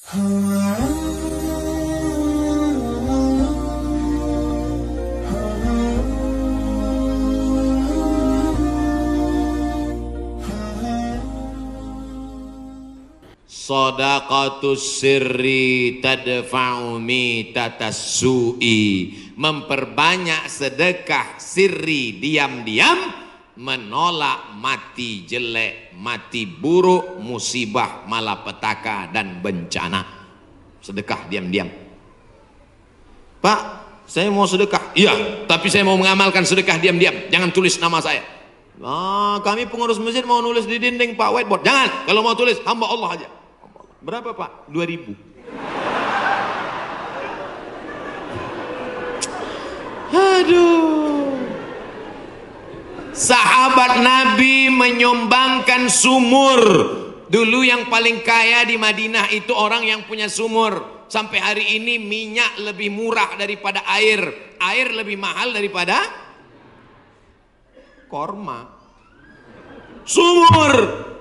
Shadaqatus sirri tadfa'u mitatas su'i. Memperbanyak sedekah sirri diam-diam menolak mati jelek, mati buruk, musibah, malapetaka dan bencana. Sedekah diam-diam. Pak, saya mau sedekah. Iya, tapi saya mau mengamalkan sedekah diam-diam. Jangan tulis nama saya. Kami pengurus masjid mau nulis di dinding Pak, whiteboard. Jangan, kalau mau tulis hamba Allah aja. Berapa Pak? 2000. Aduh. Sahabat Nabi menyumbangkan sumur. Dulu yang paling kaya di Madinah itu orang yang punya sumur. Sampai hari ini minyak lebih murah daripada air. Air lebih mahal daripada korma. Sumur.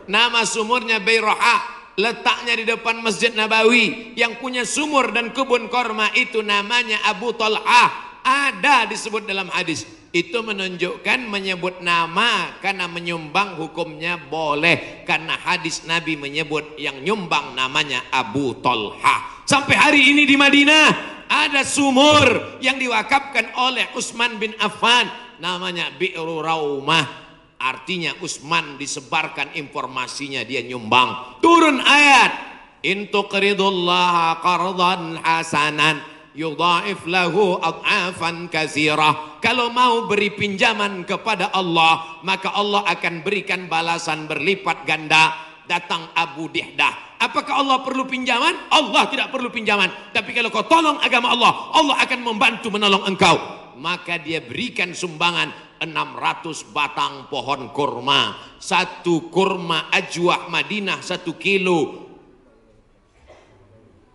Nama sumurnya Bayroha. Letaknya di depan Masjid Nabawi. Yang punya sumur dan kebun korma itu namanya Abu Talhah. Ada disebut dalam hadis. Itu menunjukkan menyebut nama karena menyumbang hukumnya boleh. Karena hadis Nabi menyebut yang nyumbang namanya Abu Talhah. Sampai hari ini di Madinah ada sumur yang diwakafkan oleh Utsman bin Affan. Namanya Bi'ru Raumah. Artinya Utsman disebarkan informasinya, dia nyumbang. Turun ayat, in tuqridullaha qardan hasanan yudha'if lahu ad'afan katsirah. Kalau mau beri pinjaman kepada Allah, maka Allah akan berikan balasan berlipat ganda. Datang Abu Dihdah. Apakah Allah perlu pinjaman? Allah tidak perlu pinjaman. Tapi kalau kau tolong agama Allah, Allah akan membantu menolong engkau. Maka dia berikan sumbangan 600 batang pohon kurma. Satu kurma ajwah Madinah 1 kilo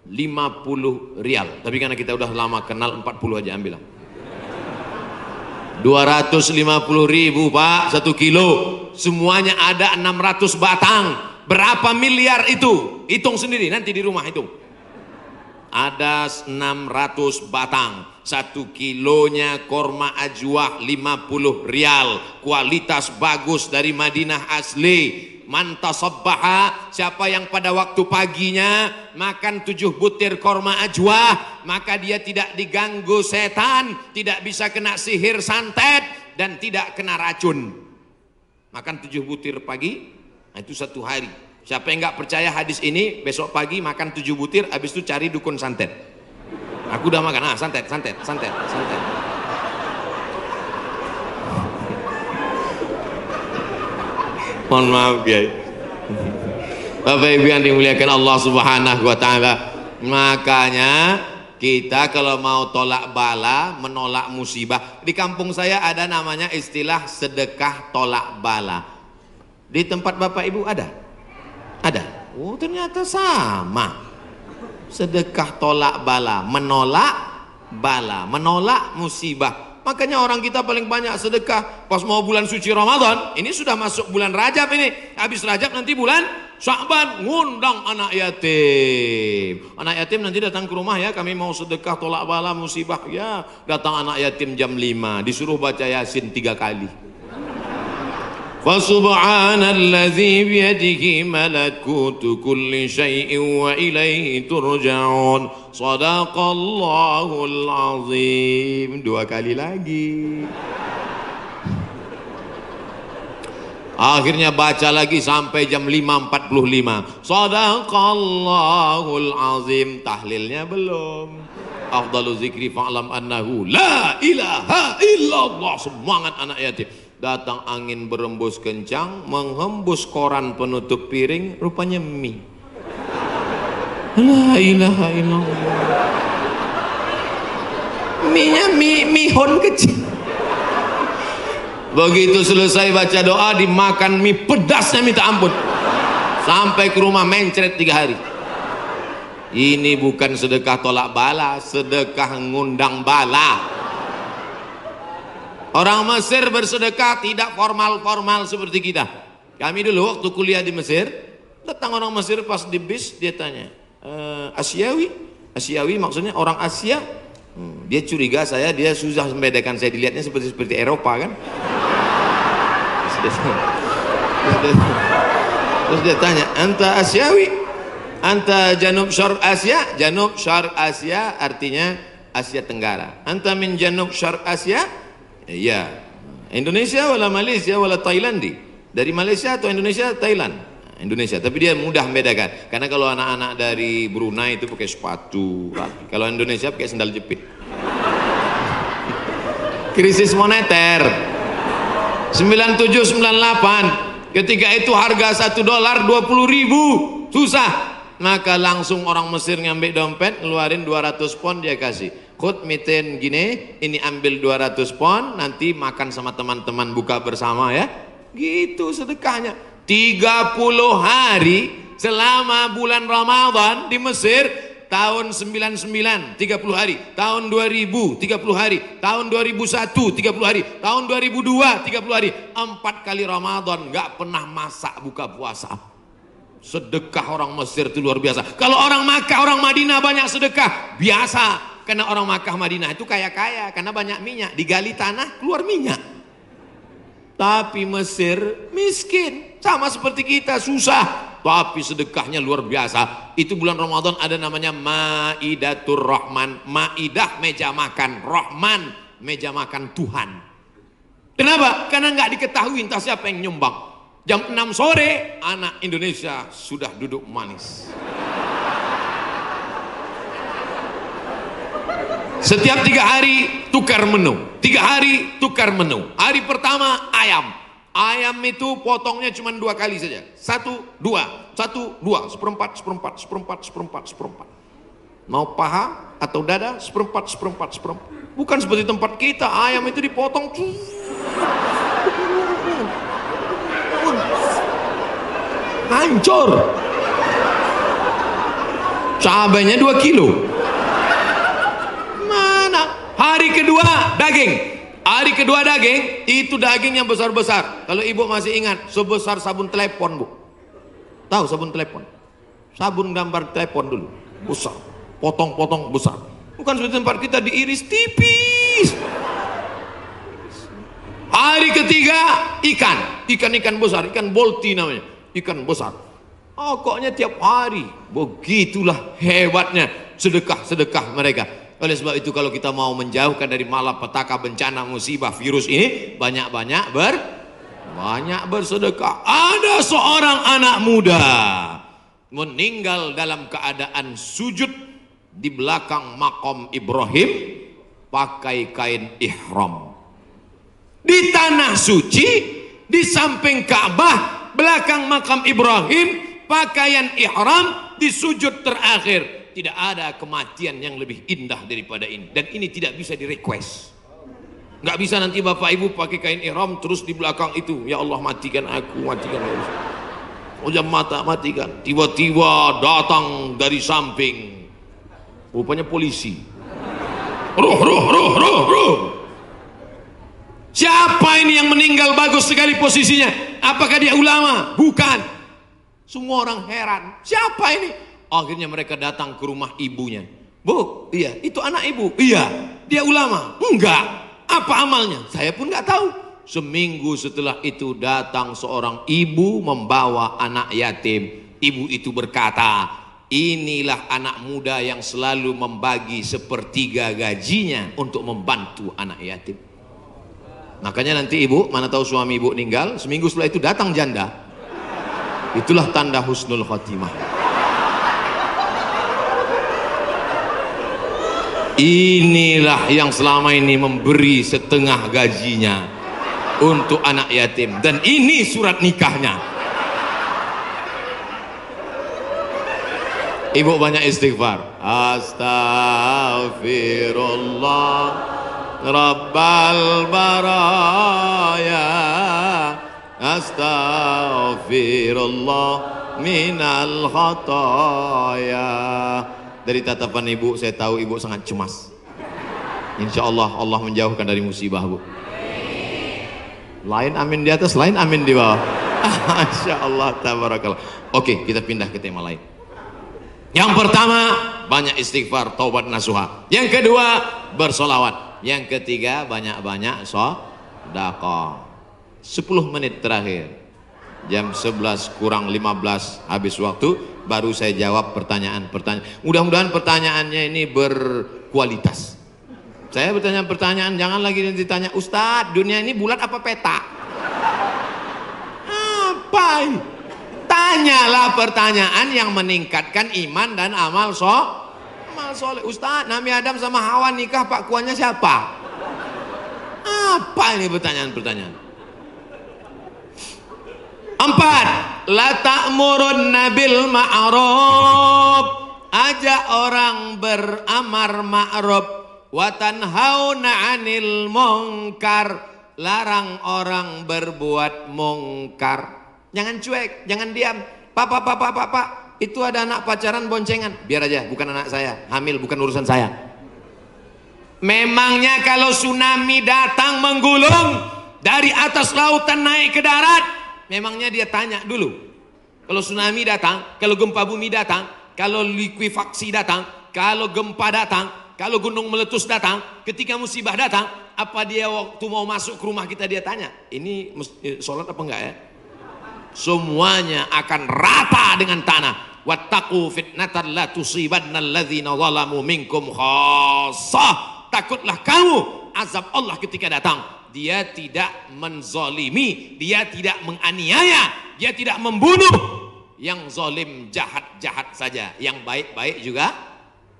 50 rial. Tapi karena kita udah lama kenal 40 aja ambil. 250.000 Pak 1 kilo. Semuanya ada 600 batang. Berapa miliar itu? Hitung sendiri nanti di rumah hitung. Ada 600 batang. 1 kilonya korma ajwah 50 rial. Kualitas bagus dari Madinah asli. Man tasabbaha, siapa yang pada waktu paginya makan 7 butir korma ajwah, maka dia tidak diganggu setan, tidak bisa kena sihir santet, dan tidak kena racun. Makan 7 butir pagi, nah itu 1 hari. Siapa yang nggak percaya hadis ini, besok pagi makan 7 butir, habis itu cari dukun santet. Aku udah makan, santet. Mohon maaf ya. Bapak Ibu yang dimuliakan Allah Subhanahu wa taala. Makanya kita kalau mau tolak bala, menolak musibah. Di kampung saya ada namanya istilah sedekah tolak bala. Di tempat Bapak Ibu ada? Ada. Oh, ternyata sama. Sedekah tolak bala, menolak bala, menolak musibah. Makanya orang kita paling banyak sedekah pas mau bulan suci Ramadan. Ini sudah masuk bulan Rajab ini. Habis Rajab nanti bulan Sya'ban, ngundang anak yatim. Anak yatim nanti datang ke rumah ya, kami mau sedekah tolak bala musibah. Ya, datang anak yatim jam 5, disuruh baca Yasin 3 kali. Fasubhanalladzi biyadihi malakutu kulli syai'in wa ilaihi turja'un. Shadaqallahul azim. 2 kali lagi. Akhirnya baca lagi sampai jam 5.45. Shadaqallahul azim. Tahlilnya belum. Afdalu zikri fa'lam annahu la ilaha illallah. Semangat anak yatim. Datang angin berembus kencang, menghembus koran penutup piring, rupanya mie. La ilaha illallah. Mie-nya mihon kecil. Begitu selesai baca doa, dimakan mie pedasnya minta ampun. Sampai ke rumah mencret 3 hari. Ini bukan sedekah tolak bala, sedekah ngundang bala. Orang Mesir bersedekah tidak formal-formal seperti kita. Kami dulu waktu kuliah di Mesir, datang orang Mesir pas di bis, dia tanya, Asiawi. Asiawi maksudnya orang Asia. Dia curiga dia susah membedakan saya, dilihatnya seperti Eropa kan. Terus dia tanya, anta Asiawi, anta Janub Syarq Asia. Janub Syarq Asia artinya Asia Tenggara. Anta min Janub Syarq Asia? Iya. Indonesia wala Malaysia wala Thailandi. Dari Malaysia atau Indonesia, Thailand? Indonesia. Tapi dia mudah membedakan. Karena kalau anak-anak dari Brunei itu pakai sepatu rapi. Kalau Indonesia pakai sandal jepit. Krisis moneter 97-98. Ketika itu harga $1 20.000, susah. Maka langsung orang Mesir ngambil dompet, ngeluarin 200 pon, dia kasih. Khud miten gini, ini ambil 200 pon, nanti makan sama teman-teman buka bersama ya. Gitu sedekahnya. 30 hari selama bulan Ramadan di Mesir. Tahun 99 30 hari, tahun 2000 30 hari, tahun 2001 30 hari, tahun 2002 30 hari, 4 kali Ramadan nggak pernah masak buka puasa. Sedekah orang Mesir itu luar biasa. Kalau orang Makkah, orang Madinah banyak sedekah biasa, karena orang Makkah Madinah itu kaya-kaya karena banyak minyak, digali tanah keluar minyak. Tapi Mesir miskin, sama seperti kita, susah. Tapi sedekahnya luar biasa. Itu bulan Ramadan ada namanya Maidatur Rahman. Maidah meja makan, Rahman meja makan Tuhan. Kenapa? Karena nggak diketahui entah siapa yang nyumbang. Jam 6 sore anak Indonesia sudah duduk manis. Setiap 3 hari tukar menu, 3 hari tukar menu. Hari pertama ayam. Ayam itu potongnya cuma 2 kali saja. 1, 2, 1, 2, seperempat, seperempat, seperempat, seperempat, seperempat. Mau paha atau dada, seperempat, seperempat, seperempat. Bukan seperti tempat kita, ayam itu dipotong. Hancur. Cabainya 2 kilo. Mana? Hari kedua daging. Hari kedua daging, itu daging yang besar-besar. Kalau ibu masih ingat, sebesar sabun telepon, Bu. Tahu sabun telepon? Sabun gambar telepon dulu. Besar. Potong-potong besar. Bukan seperti tempat kita diiris tipis. Hari ketiga, ikan. Ikan-ikan besar. Ikan bolti namanya. Ikan besar. Pokoknya tiap hari. Begitulah hebatnya sedekah-sedekah mereka. Oleh sebab itu kalau kita mau menjauhkan dari malapetaka, bencana, musibah, virus ini, banyak-banyak bersedekah. Ada seorang anak muda meninggal dalam keadaan sujud di belakang makam Ibrahim pakai kain ihram. Di tanah suci, di samping Ka'bah, belakang makam Ibrahim, pakaian ihram di sujud terakhir. Tidak ada kematian yang lebih indah daripada ini. Dan ini tidak bisa direquest. Nggak bisa nanti bapak ibu pakai kain ihram terus di belakang itu, ya Allah matikan aku, matikan aku. Ujam mata matikan. Tiba-tiba datang dari samping, rupanya polisi. Ruh. Siapa ini yang meninggal bagus sekali posisinya? Apakah dia ulama? Bukan. Semua orang heran. Siapa ini? Akhirnya mereka datang ke rumah ibunya. Bu, iya, itu anak ibu. Iya, dia ulama. Enggak. Apa amalnya? Saya pun nggak tahu. Seminggu setelah itu datang seorang ibu membawa anak yatim. Ibu itu berkata, inilah anak muda yang selalu membagi sepertiga gajinya untuk membantu anak yatim. Makanya nanti ibu, mana tahu suami ibu meninggal, seminggu setelah itu datang janda. Itulah tanda husnul khotimah. Inilah yang selama ini memberi setengah gajinya untuk anak yatim. Dan ini surat nikahnya. Ibu banyak istighfar. Astaghfirullah Rabbal baraya, astaghfirullah minal khataya. Dari tatapan ibu saya tahu ibu sangat cemas. Insya Allah Allah menjauhkan dari musibah, Bu. Lain amin di atas, lain amin di bawah. Masya Allah, tabarakallah. Oke, kita pindah ke tema lain. Yang pertama, banyak istighfar, taubat nasuha. Yang kedua, bersolawat. Yang ketiga, banyak-banyak sedekah. 10 menit terakhir, jam 11 kurang 15 habis waktu, baru saya jawab pertanyaan-pertanyaan. Mudah-mudahan pertanyaannya ini berkualitas. Saya bertanya pertanyaan, jangan lagi ditanya, Ustadz, dunia ini bulat apa peta? Apa? Tanyalah pertanyaan yang meningkatkan iman dan amal soleh. Ustadz, Nabi Adam sama Hawa nikah, pak kuannya siapa? Apa ini pertanyaan-pertanyaan? 4. La ta'murunna bil ma'ruf, ajak orang beramar ma'ruf, wa tanhauna 'anil munkar, larang orang berbuat mungkar. Jangan cuek, jangan diam. Pak, itu ada anak pacaran boncengan. Biar aja, bukan anak saya. Hamil bukan urusan saya. Memangnya kalau tsunami datang menggulung dari atas lautan naik ke darat, memangnya dia tanya dulu. Kalau tsunami datang, kalau gempa bumi datang, kalau likuifaksi datang, kalau gempa datang, kalau gunung meletus datang, ketika musibah datang, apa dia waktu mau masuk ke rumah kita dia tanya, ini sholat apa enggak ya? Semuanya akan rata dengan tanah. Wattaqu fitnatan la tusibanna alladzina zalamu minkum khassah. Takutlah kamu azab Allah ketika datang. Dia tidak menzalimi, dia tidak menganiaya, dia tidak membunuh. Yang zalim jahat-jahat saja, yang baik-baik juga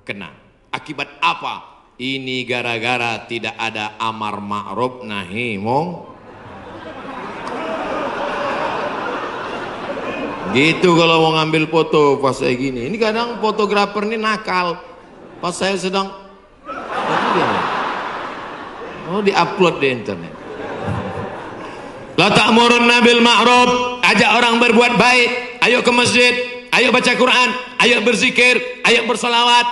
kena. Akibat apa? Ini gara-gara tidak ada amar ma'ruf nahi munkar. Gitu kalau mau ngambil foto pas saya gini. Ini kadang fotografer ini nakal. Pas saya sedang diupload di internet. La ta'murunna bil ma'ruf, ajak orang berbuat baik. Ayo ke masjid, ayo baca Quran, ayo berzikir, ayo bersolawat.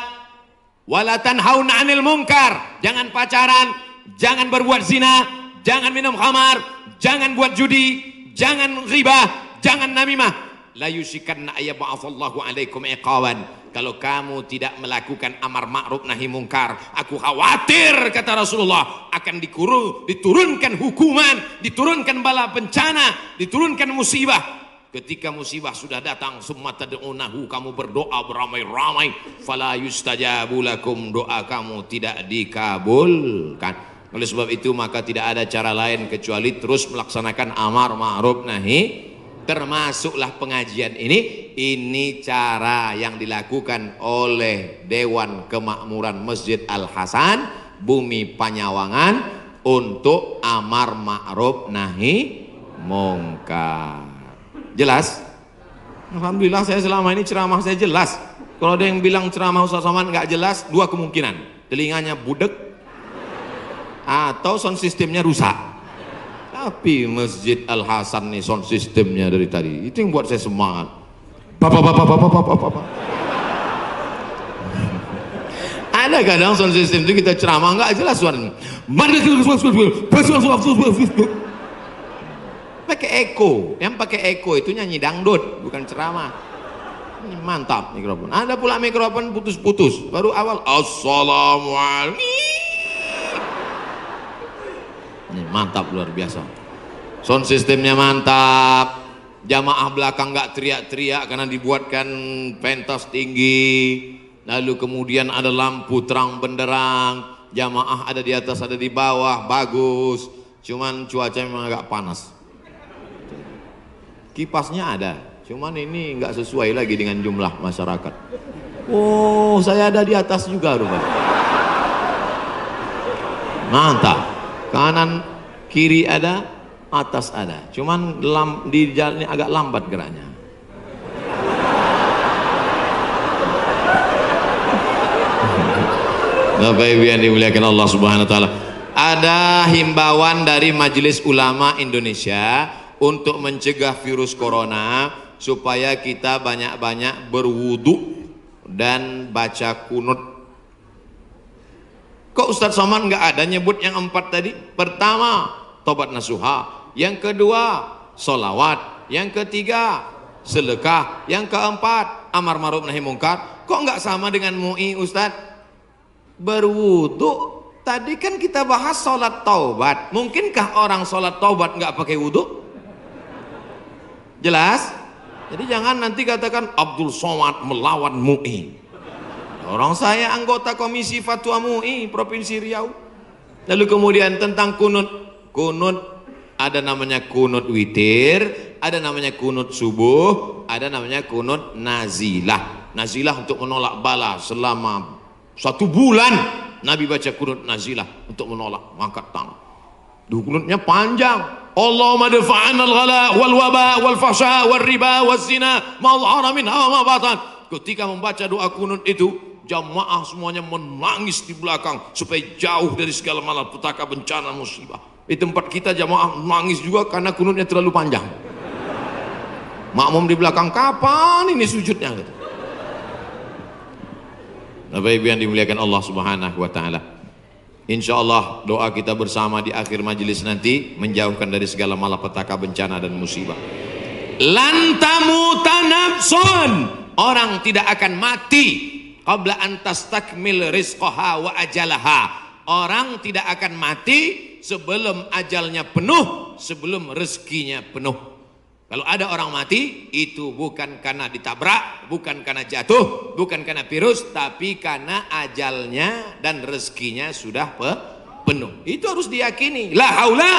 Wala tanhauna 'anil munkar, jangan pacaran, jangan berbuat zina, jangan minum khamar, jangan buat judi, jangan riba, jangan namimah. La yusikanna ayyab'atsallahu 'alaikum iqawan. Kalau kamu tidak melakukan amar ma'ruf nahi mungkar, aku khawatir, kata Rasulullah, akan diturunkan hukuman, diturunkan bala bencana, diturunkan musibah. Ketika musibah sudah datang, summa tad'unahu, kamu berdoa beramai-ramai, fala yustajabu lakum, doa kamu tidak dikabulkan. Oleh sebab itu maka tidak ada cara lain kecuali terus melaksanakan amar ma'ruf nahi. Termasuklah pengajian ini cara yang dilakukan oleh Dewan Kemakmuran Masjid Al-Hasan Bumi Panyawangan untuk amar ma'ruf nahi mungkar. Jelas? Alhamdulillah saya selama ini ceramah saya jelas. Kalau ada yang bilang ceramah Ustaz Somad nggak jelas, dua kemungkinan: telinganya budek atau sound systemnya rusak. Tapi Masjid Al-Hasan nih sound sistemnya dari tadi itu yang buat saya semangat. Bapak. Ada kadang sound system itu kita ceramah nggak jelas suaranya. Pakai echo, yang pakai echo itu nyanyi dangdut, bukan ceramah. Ini mantap mikrofon. Ada pula mikrofon putus-putus. Baru awal assalamualaikum. Ini mantap, luar biasa. Sound sistemnya mantap. Jamaah belakang nggak teriak-teriak karena dibuatkan pentas tinggi. Lalu kemudian ada lampu terang benderang. Jamaah ada di atas, ada di bawah, bagus. Cuman cuaca memang agak panas. Kipasnya ada, cuman ini nggak sesuai lagi dengan jumlah masyarakat. Oh, saya ada di atas juga rupanya. Mantap. Kanan kiri ada, atas ada, cuman di jalan ini agak lambat geraknya. Bapak Ibu yang dimuliakan Allah Subhanahu wa taala, ada himbauan dari Majelis Ulama Indonesia untuk mencegah virus corona supaya kita banyak-banyak berwudu dan baca kunut. Kok Ustadz Somad nggak ada nyebut yang 4 tadi? Pertama, tobat nasuha. Yang kedua, solawat. Yang ketiga, sedekah. Yang keempat, amar ma'ruf nahi mungkar. Kok nggak sama dengan MUI Ustadz? Berwudu. Tadi kan kita bahas sholat taubat. Mungkinkah orang sholat taubat nggak pakai wudu? Jelas? Jadi jangan nanti katakan Abdul Somad melawan MUI. Orang saya anggota komisi fatwa MUI Provinsi Riau. Lalu kemudian tentang kunut. Kunut ada namanya kunut witir, ada namanya kunut subuh, ada namanya kunut nazilah. Nazilah untuk menolak bala selama 1 bulan. Nabi baca kunut nazilah untuk menolak angkat tangan. Kunutnya panjang. Allahumma dafa'an al-ghala wal waba wal fahsya wal riba wal zina ma dhahara minha wa ma batan. Ketika membaca doa kunut itu, jamaah semuanya menangis di belakang supaya jauh dari segala malapetaka, bencana, musibah. Di tempat kita jamaah menangis juga karena kunutnya terlalu panjang. Makmum di belakang, kapan ini sujudnya? Bapak Ibu yang dimuliakan Allah Subhanahu wa taala. Insyaallah doa kita bersama di akhir majelis nanti menjauhkan dari segala malapetaka, bencana dan musibah. Lan tamuta nafsun, orang tidak akan mati qabla an tastakmil rizqaha wa ajalaha. Orang tidak akan mati sebelum ajalnya penuh, sebelum rezekinya penuh. Kalau ada orang mati, itu bukan karena ditabrak, bukan karena jatuh, bukan karena virus, tapi karena ajalnya dan rezekinya sudah penuh. Itu harus diyakini. La haula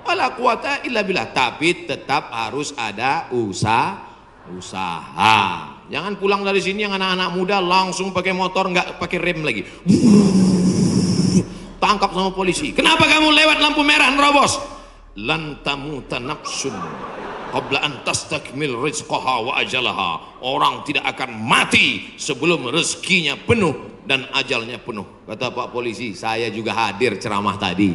wala quwata illa billah. Tapi tetap harus ada usaha. Jangan pulang dari sini yang anak-anak muda langsung pakai motor, nggak pakai rem lagi. Tangkap sama polisi. Kenapa kamu lewat lampu merah nerobos? Lan tamuta nafsun qabla an tastakmil rizqaha wa ajalaha. Orang tidak akan mati sebelum rezekinya penuh dan ajalnya penuh. Kata Pak Polisi, saya juga hadir ceramah tadi.